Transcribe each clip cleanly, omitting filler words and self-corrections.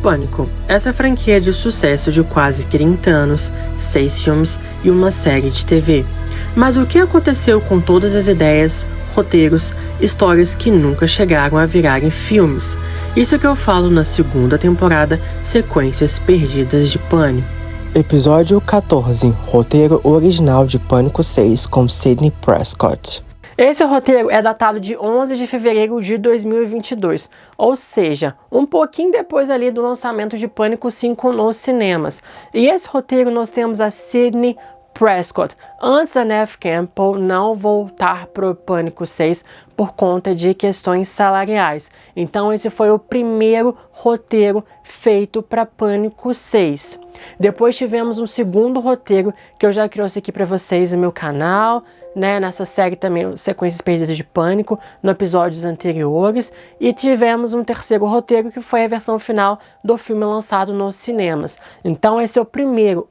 Pânico. Essa franquia de sucesso de quase 30 anos, 6 filmes e uma série de TV. Mas o que aconteceu com todas as ideias, roteiros, histórias que nunca chegaram a virar em filmes? Isso que eu falo na segunda temporada, Sequências Perdidas de Pânico. Episódio 14, roteiro original de Pânico 6 com Sidney Prescott. Esse roteiro é datado de 11 de fevereiro de 2022, ou seja, um pouquinho depois ali do lançamento de Pânico 5 nos cinemas. E esse roteiro nós temos a Sidney Prescott, antes da Neve Campbell não voltar para o Pânico 6 por conta de questões salariais. Então esse foi o primeiro roteiro feito para Pânico 6. Depois tivemos um segundo roteiro que eu já trouxe aqui para vocês no meu canal, nessa série também, Sequências Perdidas de Pânico, nos episódios anteriores. E tivemos um terceiro roteiro que foi a versão final do filme lançado nos cinemas. Então esse é o primeiro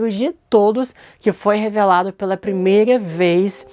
de todos que foi revelado pela primeira vez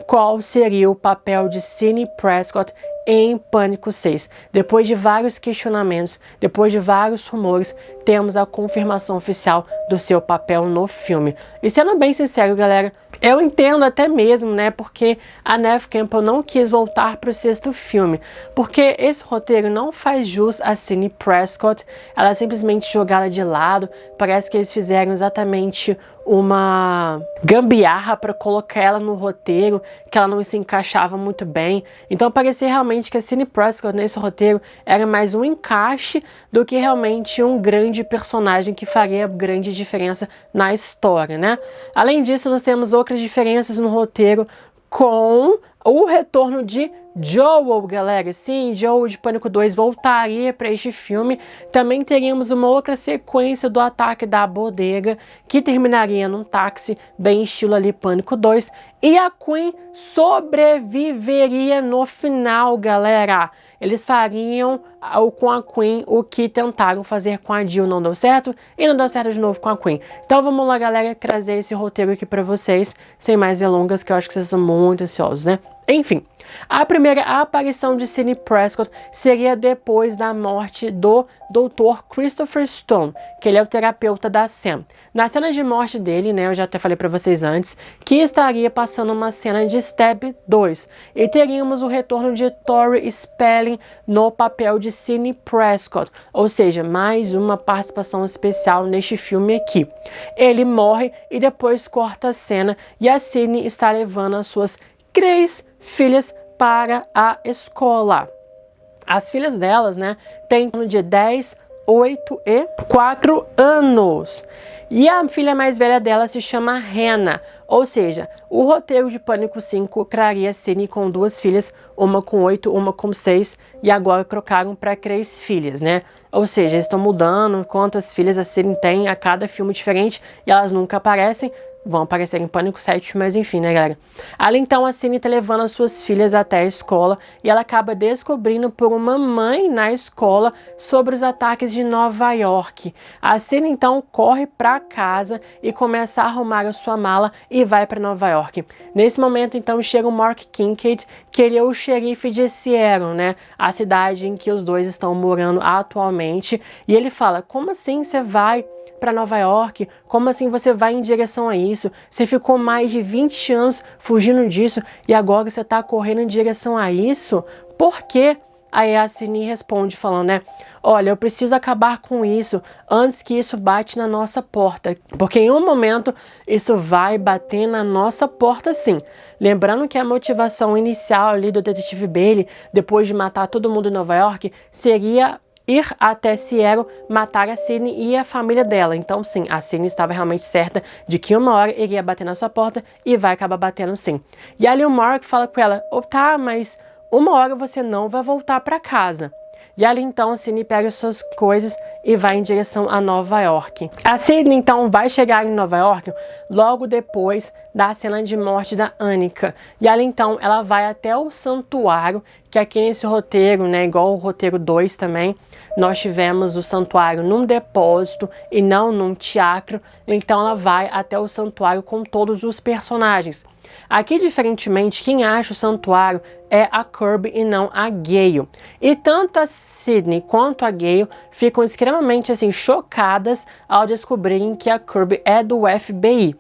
qual seria o papel de Sidney Prescott em Pânico 6. Depois de vários questionamentos, depois de vários rumores, temos a confirmação oficial do seu papel no filme. E sendo bem sincero, galera, eu entendo até mesmo, porque a Neve Campbell não quis voltar para o sexto filme, porque esse roteiro não faz jus a Sidney Prescott. Ela é simplesmente jogada de lado. Parece que eles fizeram exatamente uma gambiarra para colocar ela no roteiro, que ela não se encaixava muito bem. Então parecia realmente que a Sidney Prescott nesse roteiro era mais um encaixe do que realmente um grande personagem que faria grande diferença na história, Além disso, nós temos outras diferenças no roteiro com o retorno de Joel, galera. Sim, Joel de Pânico 2 voltaria para este filme. Também teríamos uma outra sequência do ataque da bodega, que terminaria num táxi, bem estilo ali Pânico 2. E a Queen sobreviveria no final, galera. Eles fariam com a Queen o que tentaram fazer com a Jill, não deu certo, e não deu certo de novo com a Queen. Então vamos lá, galera, trazer esse roteiro aqui para vocês, sem mais delongas, que eu acho que vocês são muito ansiosos, Enfim, a primeira aparição de Sidney Prescott seria depois da morte do Dr. Christopher Stone, que ele é o terapeuta da Sam. Na cena de morte dele, eu já até falei para vocês antes, que estaria passando uma cena de Step 2. E teríamos o retorno de Tori Spelling no papel de Sidney Prescott, ou seja, mais uma participação especial neste filme aqui. Ele morre e depois corta a cena e a Sidney está levando as suas 3 filhas para a escola. As filhas delas, têm de 10, 8 e 4 anos. E a filha mais velha dela se chama Hannah. Ou seja, o roteiro de Pânico 5 traria Sidney com 2 filhas, uma com 8, uma com 6, e agora trocaram para 3 filhas, Ou seja, eles estão mudando quantas filhas a Sidney tem a cada filme diferente, e elas nunca aparecem. Vão aparecer em Pânico 7, mas enfim, galera? Ali então a Sidney tá levando as suas filhas até a escola e ela acaba descobrindo por uma mãe na escola sobre os ataques de Nova York. A Sidney então corre para casa e começa a arrumar a sua mala e vai para Nova York. Nesse momento então chega o Mark Kincaid, que ele é o xerife de Seattle, a cidade em que os dois estão morando atualmente, e ele fala: como assim você vai para Nova York? Como assim você vai em direção a isso? Você ficou mais de 20 anos fugindo disso e agora você está correndo em direção a isso? Por quê? Aí a Sidney responde falando, olha, eu preciso acabar com isso antes que isso bate na nossa porta, porque em um momento isso vai bater na nossa porta sim. Lembrando que a motivação inicial ali do detetive Bailey, depois de matar todo mundo em Nova York, seria ir até Seattle, matar a Sidney e a família dela. Então sim, a Sidney estava realmente certa de que uma hora iria bater na sua porta e vai acabar batendo sim. E ali o Mark fala com ela, tá, mas uma hora você não vai voltar para casa. E ali então a Sidney pega suas coisas e vai em direção a Nova York. A Sidney então vai chegar em Nova York logo depois da cena de morte da Annika. E ali então ela vai até o santuário, que aqui nesse roteiro, igual o roteiro 2 também, nós tivemos o santuário num depósito e não num teatro. Então ela vai até o santuário com todos os personagens. Aqui, diferentemente, quem acha o santuário é a Kirby e não a Gale. E tanto a Sydney quanto a Gale ficam extremamente assim chocadas ao descobrirem que a Kirby é do FBI.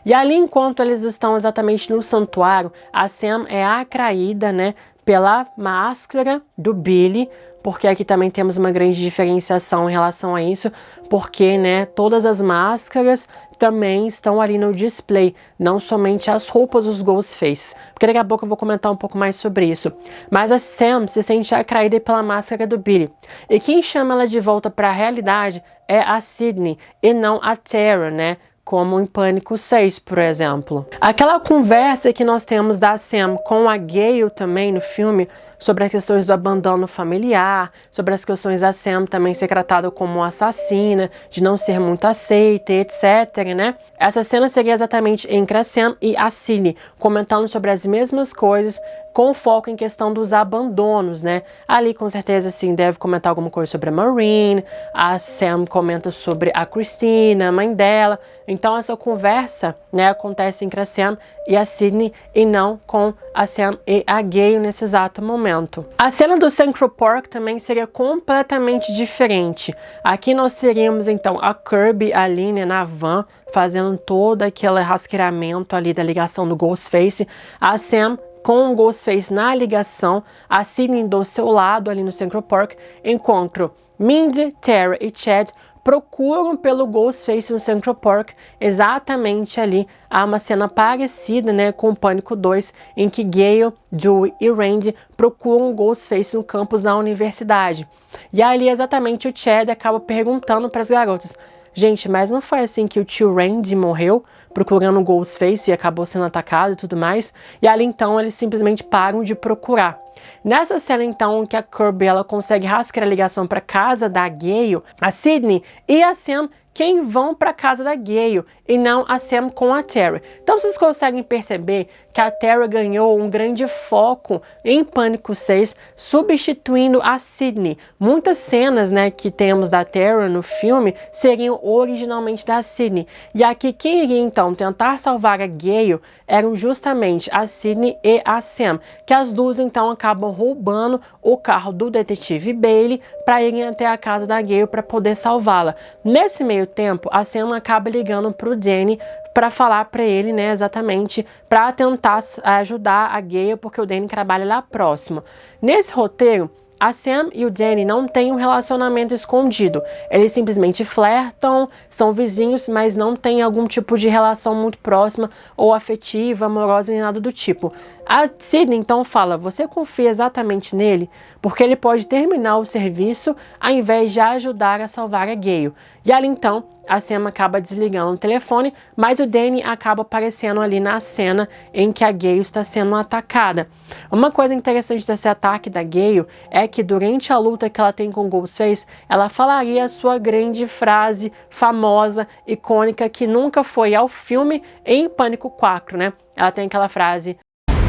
E ali, enquanto eles estão exatamente no santuário, a Sam é atraída, né, pela máscara do Billy, porque aqui também temos uma grande diferenciação em relação a isso, porque, né, todas as máscaras também estão ali no display, não somente as roupas dos Ghostface, porque daqui a pouco eu vou comentar um pouco mais sobre isso. Mas a Sam se sente atraída pela máscara do Billy, e quem chama ela de volta para a realidade é a Sydney, e não a Tara, né? Como em Pânico 6, por exemplo. Aquela conversa que nós temos da Sam com a Gale também no filme, sobre as questões do abandono familiar, sobre as questões da Sam também ser tratada como assassina, de não ser muito aceita, etc, né? Essa cena seria exatamente entre a Sam e a Sydney, comentando sobre as mesmas coisas, com foco em questão dos abandonos, né? Ali, com certeza, sim, deve comentar alguma coisa sobre a Maureen, a Sam comenta sobre a Christina, a mãe dela. Então, essa conversa, né, acontece entre a Sam e a Sydney e não com a Sam e a Gale nesse exato momento. A cena do Central Park também seria completamente diferente. Aqui nós teríamos, então, a Kirby ali, né, na van, fazendo todo aquele rastreamento ali da ligação do Ghostface. A Sam com o Ghostface na ligação, a Sydney do seu lado ali no Central Park, enquanto Mindy, Tara e Chad procuram pelo Ghostface no Central Park. Exatamente ali há uma cena parecida, né, com o Pânico 2, em que Gale, Dewey e Randy procuram o Ghostface no campus da universidade. E ali exatamente o Chad acaba perguntando para as garotas: gente, mas não foi assim que o tio Randy morreu procurando o Ghostface e acabou sendo atacado e tudo mais? E ali então eles simplesmente param de procurar. Nessa cena então que a Kirby ela consegue rastrear a ligação para casa da Gale, a Sydney e a Sam quem vão para casa da Gale e não a Sam com a Tara. Então vocês conseguem perceber que a Tara ganhou um grande foco em Pânico 6, substituindo a Sydney. Muitas cenas, né, que temos da Tara no filme seriam originalmente da Sydney. E aqui quem iria então tentar salvar a Gale eram justamente a Sydney e a Sam, que as duas então acabam roubando o carro do detetive Bailey para irem até a casa da Gale para poder salvá-la. Nesse meio tempo, a Sam acaba ligando pro Danny para falar para ele, né, exatamente, para tentar ajudar a Gale, porque o Danny trabalha lá próximo. Nesse roteiro, a Sam e o Danny não têm um relacionamento escondido. Eles simplesmente flertam, são vizinhos, mas não têm algum tipo de relação muito próxima ou afetiva, amorosa, nem nada do tipo. A Sydney então fala: você confia exatamente nele? Porque ele pode terminar o serviço ao invés de ajudar a salvar a Gale. E ali então, a Sam acaba desligando o telefone, mas o Danny acaba aparecendo ali na cena em que a Gale está sendo atacada. Uma coisa interessante desse ataque da Gale é que durante a luta que ela tem com o Ghostface, ela falaria a sua grande frase famosa, icônica, que nunca foi ao filme em Pânico 4, né? Ela tem aquela frase: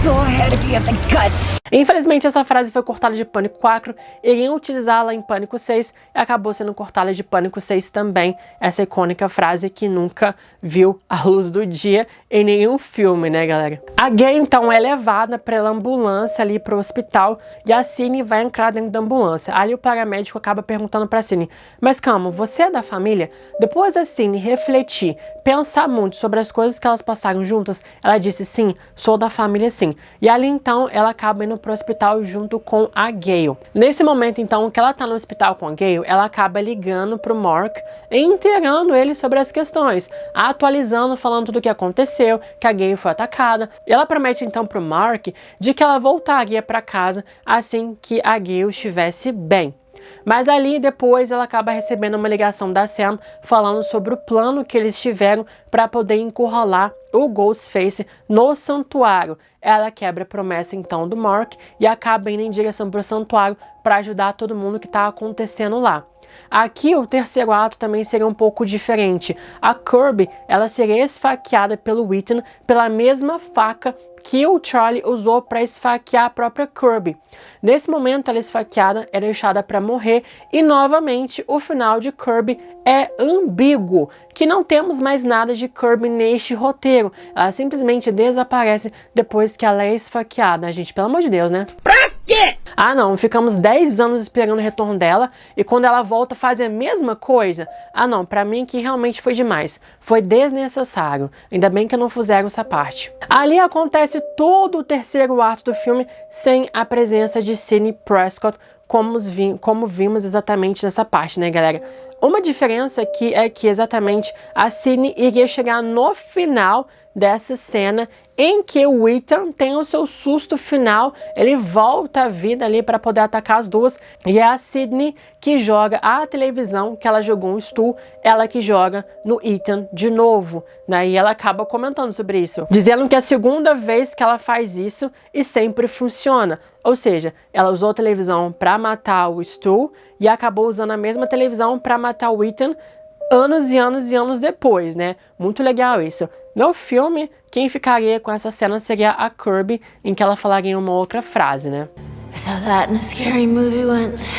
go ahead if you have the guts. Infelizmente, essa frase foi cortada de Pânico 4, iriam utilizá-la em Pânico 6 e acabou sendo cortada de Pânico 6 também, essa icônica frase que nunca viu a luz do dia em nenhum filme, né, galera? A Gale, então, é levada pela ambulância ali pro hospital e a Sydney vai entrar dentro da ambulância. Ali o paramédico acaba perguntando pra Sydney: mas calma, você é da família? Depois da Sydney refletir, pensar muito sobre as coisas que elas passaram juntas, ela disse: sim, sou da família sim. E ali, então, ela acaba indo pro hospital junto com a Gale. Nesse momento, então, que ela tá no hospital com a Gale, ela acaba ligando pro Mark e inteirando ele sobre as questões, atualizando, falando tudo o que aconteceu, que a Gale foi atacada. E ela promete, então, pro Mark de que ela voltaria para casa assim que a Gale estivesse bem. Mas ali depois ela acaba recebendo uma ligação da Sam falando sobre o plano que eles tiveram para poder encurralar o Ghostface no santuário. Ela quebra a promessa então do Mark e acaba indo em direção para o santuário para ajudar todo mundo que está acontecendo lá. Aqui o terceiro ato também seria um pouco diferente. A Kirby, ela seria esfaqueada pelo Ethan pela mesma faca que o Charlie usou para esfaquear a própria Kirby. Nesse momento, ela esfaqueada é deixada para morrer e, novamente, o final de Kirby é ambíguo, que não temos mais nada de Kirby neste roteiro. Ela simplesmente desaparece depois que ela é esfaqueada. Gente, pelo amor de Deus, né? Ah não, ficamos 10 anos esperando o retorno dela e quando ela volta faz a mesma coisa? Ah não, pra mim que realmente foi demais, foi desnecessário, ainda bem que não fizeram essa parte. Ali acontece todo o terceiro ato do filme sem a presença de Sidney Prescott, como vimos exatamente nessa parte, né galera? Uma diferença aqui é que exatamente a Sidney iria chegar no final dessa cena em que o Ethan tem o seu susto final, ele volta à vida ali para poder atacar as duas, e é a Sidney que joga a televisão que ela jogou um stool, ela que joga no Ethan de novo, né? E ela acaba comentando sobre isso, dizendo que é a segunda vez que ela faz isso e sempre funciona, ou seja, ela usou a televisão para matar o Stu e acabou usando a mesma televisão para matar o Ethan anos e anos e anos depois, né? Muito legal isso. No filme, quem ficaria com essa cena seria a Kirby, em que ela falaria uma outra frase, né? I saw that in a scary movie once.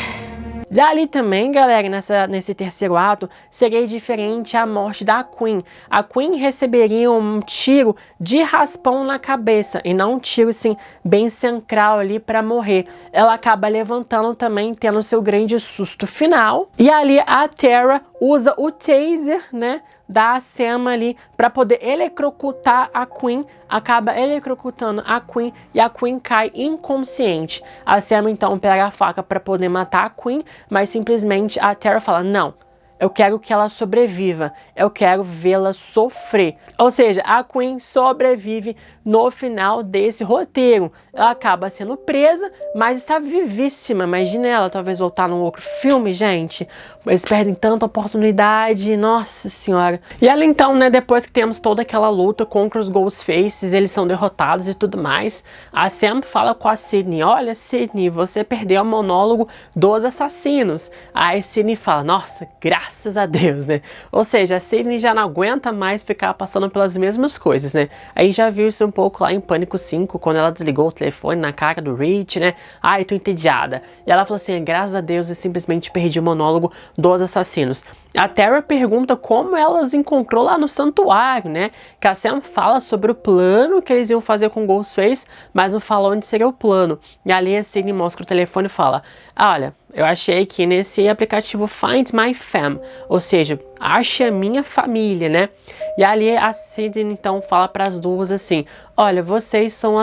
Dali também, galera, nesse terceiro ato, seria diferente a morte da Queen. A Queen receberia um tiro de raspão na cabeça, e não um tiro, assim, bem central ali para morrer. Ela acaba levantando também, tendo seu grande susto final. E ali a Tara usa o taser, né, da Sam ali para poder eletrocutar a Queen, acaba eletrocutando a Queen e a Queen cai inconsciente. A Sam então pega a faca para poder matar a Queen, mas simplesmente a Tara fala: não, eu quero que ela sobreviva, eu quero vê-la sofrer. Ou seja, a Queen sobrevive no final desse roteiro. Ela acaba sendo presa, mas está vivíssima. Imagina ela talvez voltar num outro filme, gente. Eles perdem tanta oportunidade, nossa senhora. E ela então, né, depois que temos toda aquela luta contra os Ghostfaces, eles são derrotados e tudo mais, a Sam fala com a Sidney: olha Sidney, você perdeu o monólogo dos assassinos. Aí Sidney fala: nossa, graças a Deus, né? Ou seja, a Sidney já não aguenta mais ficar passando pelas mesmas coisas, né? Aí já viu isso um pouco lá em Pânico 5, quando ela desligou o telefone na cara do Rich, né? Ai, tô entediada. E ela falou assim: graças a Deus eu simplesmente perdi o monólogo dos assassinos. A Tara pergunta como ela os encontrou lá no santuário, né? Que a Sam fala sobre o plano que eles iam fazer com o Ghostface, mas não fala onde seria o plano. E ali a Sidney mostra o telefone e fala: olha, eu achei que nesse aplicativo Find My Fam, ou seja, ache a minha família, né? E ali a Sidney então fala para as duas assim: olha, vocês são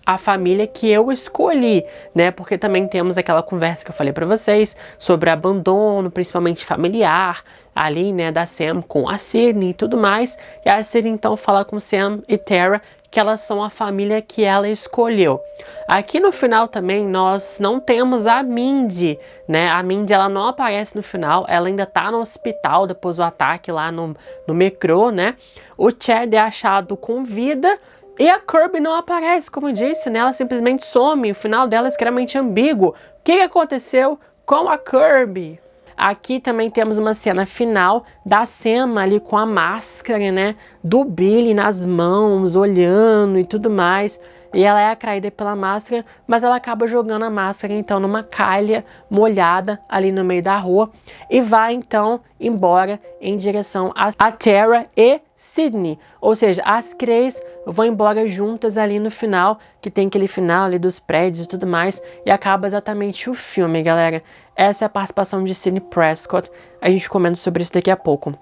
a família que eu escolhi, né? Porque também temos aquela conversa que eu falei para vocês sobre abandono, principalmente familiar, ali, né, da Sam com a Sidney e tudo mais. E a Sidney então fala com Sam e Tara que elas são a família que ela escolheu. Aqui no final também nós não temos a Mindy, né? A Mindy ela não aparece no final, ela ainda tá no hospital depois do ataque lá no metrô, né? O Chad é achado com vida e a Kirby não aparece, como eu disse, né? Ela simplesmente some, o final dela é extremamente ambíguo. O que aconteceu com a Kirby? Aqui também temos uma cena final da Sam ali com a máscara, né, do Billy nas mãos, olhando e tudo mais. E ela é atraída pela máscara, mas ela acaba jogando a máscara então numa calha molhada ali no meio da rua e vai então embora em direção a Tara e Sidney. Ou seja, as três vão embora juntas ali no final, que tem aquele final ali dos prédios e tudo mais, e acaba exatamente o filme, galera. Essa é a participação de Sidney Prescott, a gente comenta sobre isso daqui a pouco.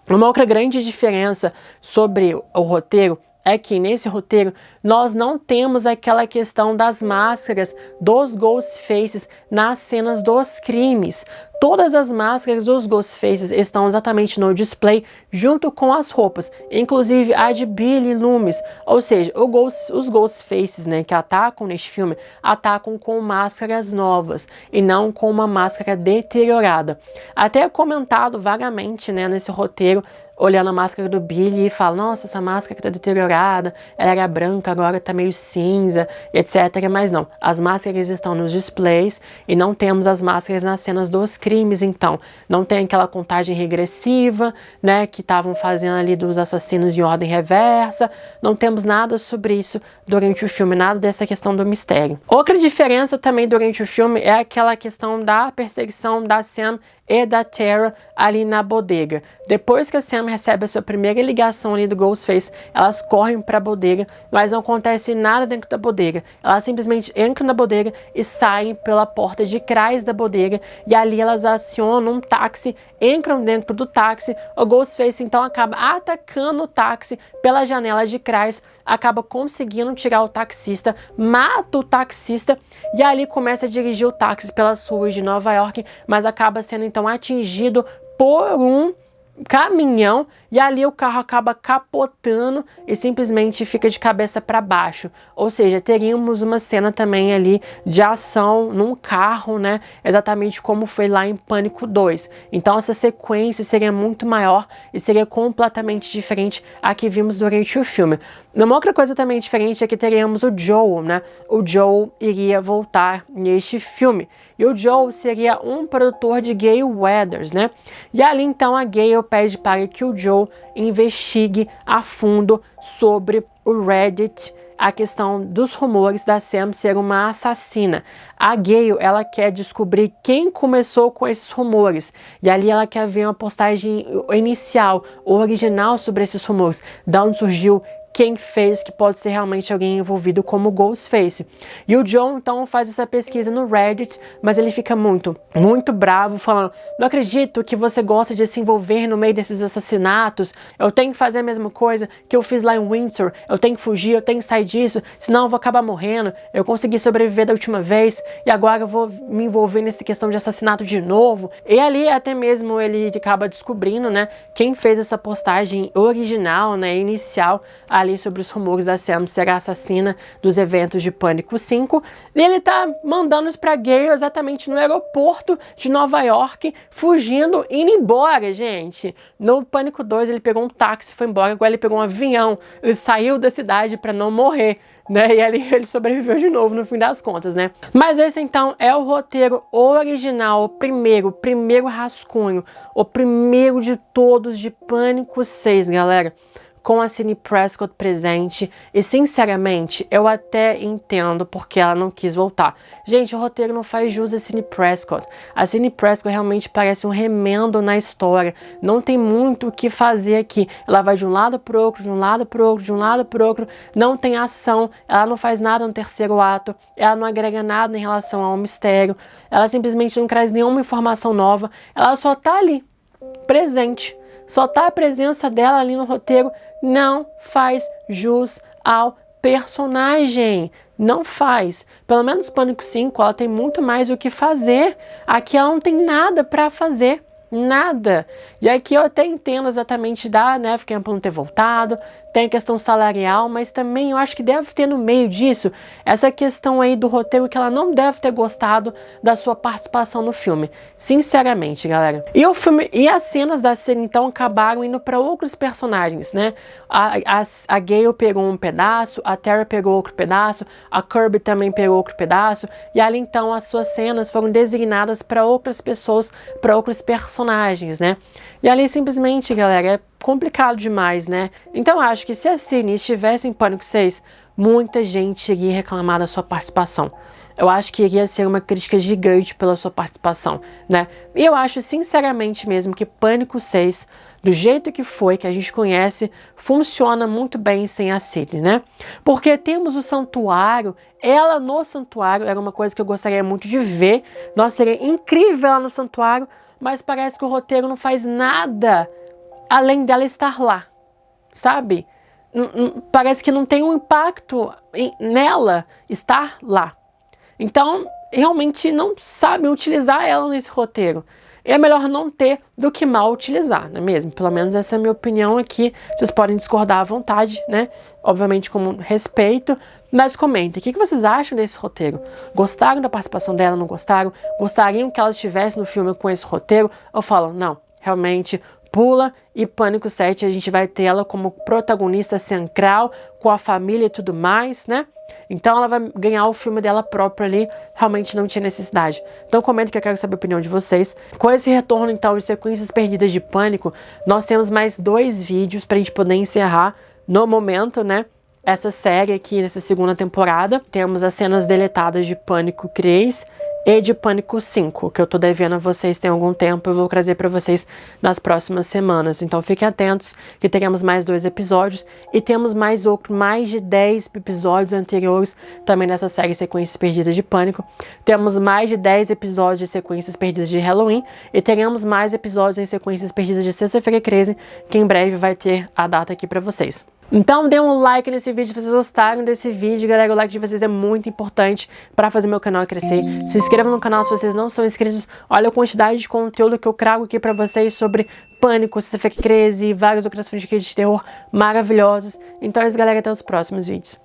Uma outra grande diferença sobre o roteiro é que nesse roteiro nós não temos aquela questão das máscaras dos Ghostfaces nas cenas dos crimes. Todas as máscaras dos Ghostfaces estão exatamente no display junto com as roupas, inclusive a de Billy Loomis. Ou seja, os Ghostfaces, né, que atacam neste filme, atacam com máscaras novas e não com uma máscara deteriorada. Até comentado vagamente, né, nesse roteiro, olhando a máscara do Billy e fala, nossa, essa máscara que tá deteriorada, ela era branca, agora tá meio cinza, etc. Mas não, as máscaras estão nos displays e não temos as máscaras nas cenas dos crimes, então. Não tem aquela contagem regressiva, né, que estavam fazendo ali dos assassinos em ordem reversa. Não temos nada sobre isso durante o filme, nada dessa questão do mistério. Outra diferença também durante o filme é aquela questão da perseguição da Sam e da Tara ali na bodega. Depois que a Sam recebe a sua primeira ligação ali do Ghostface, elas correm para a bodega, mas não acontece nada dentro da bodega. Elas simplesmente entram na bodega e saem pela porta de trás da bodega, e ali elas acionam um táxi, entram dentro do táxi. O Ghostface então acaba atacando o táxi pela janela de trás, acaba conseguindo tirar o taxista, mata o taxista e ali começa a dirigir o táxi pelas ruas de Nova York, mas acaba sendo então atingido por um caminhão e ali o carro acaba capotando e simplesmente fica de cabeça para baixo. Ou seja, teríamos uma cena também ali de ação num carro, né? Exatamente como foi lá em Pânico 2. Então essa sequência seria muito maior e seria completamente diferente a que vimos durante o filme. Uma outra coisa também diferente é que teríamos o Joel, né? O Joel iria voltar neste filme. E o Joel seria um produtor de Gale Weathers, né? E ali então a Gale pede para que o Joel investigue a fundo sobre o Reddit, a questão dos rumores da Sam ser uma assassina. A Gale, ela quer descobrir quem começou com esses rumores. E ali ela quer ver uma postagem inicial, original sobre esses rumores. Da onde surgiu, quem fez, que pode ser realmente alguém envolvido como Ghostface. E o John, então, faz essa pesquisa no Reddit, mas ele fica muito bravo, falando, não acredito que você gosta de se envolver no meio desses assassinatos, eu tenho que fazer a mesma coisa que eu fiz lá em Windsor, eu tenho que fugir, eu tenho que sair disso, senão eu vou acabar morrendo, eu consegui sobreviver da última vez, e agora eu vou me envolver nessa questão de assassinato de novo. E ali até mesmo ele acaba descobrindo, né, quem fez essa postagem original, né, inicial, ali sobre os rumores da Sam ser a assassina dos eventos de Pânico 5, e ele tá mandando isso pra Gale exatamente no aeroporto de Nova York, fugindo, indo embora, gente. No Pânico 2 ele pegou um táxi e foi embora, agora ele pegou um avião, ele saiu da cidade pra não morrer, né, e ali ele sobreviveu de novo no fim das contas, né. Mas esse então é o roteiro original, o primeiro rascunho, o primeiro de todos de Pânico 6, galera, com a Sidney Prescott presente, e sinceramente, eu até entendo porque ela não quis voltar. Gente, o roteiro não faz jus a Sidney Prescott. A Sidney Prescott realmente parece um remendo na história, não tem muito o que fazer aqui. Ela vai de um lado pro outro, de um lado pro outro, de um lado pro outro, não tem ação, ela não faz nada no terceiro ato, ela não agrega nada em relação ao mistério, ela simplesmente não traz nenhuma informação nova, ela só tá ali, presente. Só tá a presença dela ali no roteiro não faz jus ao personagem. Não faz. Pelo menos Pânico 5, ela tem muito mais o que fazer. Aqui ela não tem nada para fazer. Nada. E aqui eu até entendo exatamente da Neve Campbell não ter voltado, tem a questão salarial, mas também eu acho que deve ter no meio disso essa questão aí do roteiro que ela não deve ter gostado da sua participação no filme. Sinceramente, galera. E o filme e as cenas da série então acabaram indo para outros personagens, né? A Gale pegou um pedaço, a Tara pegou outro pedaço, a Kirby também pegou outro pedaço, e ali então as suas cenas foram designadas para outras pessoas, para outros personagens, né? E ali simplesmente, galera, é complicado demais, né? Então eu acho que se a Sidney estivesse em Pânico 6, muita gente iria reclamar da sua participação. Eu acho que iria ser uma crítica gigante pela sua participação, né? E eu acho sinceramente mesmo que Pânico 6, do jeito que foi, que a gente conhece, funciona muito bem sem a Sidney, né? Porque temos o santuário, ela no santuário, era uma coisa que eu gostaria muito de ver. Nossa, seria incrível ela no santuário, mas parece que o roteiro não faz nada além dela estar lá, sabe? Parece que não tem um impacto nela estar lá. Então, realmente não sabem utilizar ela nesse roteiro. É melhor não ter do que mal utilizar, não é mesmo? Pelo menos essa é a minha opinião aqui. Vocês podem discordar à vontade, né? Obviamente com respeito. Mas comentem, o que vocês acham desse roteiro? Gostaram da participação dela, não gostaram? Gostariam que ela estivesse no filme com esse roteiro? Ou falam, não, realmente pula, e Pânico 7 a gente vai ter ela como protagonista central, com a família e tudo mais, né? Então ela vai ganhar o filme dela próprio ali, realmente não tinha necessidade. Então comenta que eu quero saber a opinião de vocês. Com esse retorno então de Sequências Perdidas de Pânico, nós temos mais 2 vídeos pra gente poder encerrar no momento, né? Essa série aqui nessa segunda temporada. Temos as cenas deletadas de Pânico 3 e de Pânico 5, que eu tô devendo a vocês tem algum tempo, eu vou trazer pra vocês nas próximas semanas. Então fiquem atentos que teremos mais 2 episódios e temos mais de 10 episódios anteriores também nessa série Sequências Perdidas de Pânico. Temos mais de 10 episódios de Sequências Perdidas de Halloween e teremos mais episódios em Sequências Perdidas de Sexta-feira 13, que em breve vai ter a data aqui pra vocês. Então dê um like nesse vídeo se vocês gostaram desse vídeo, galera. O like de vocês é muito importante para fazer meu canal crescer. Se inscrevam no canal se vocês não são inscritos. Olha a quantidade de conteúdo que eu trago aqui para vocês sobre Pânico, Sexta-feira 13 e várias outras franquias de terror maravilhosas. Então é isso, galera. Até os próximos vídeos.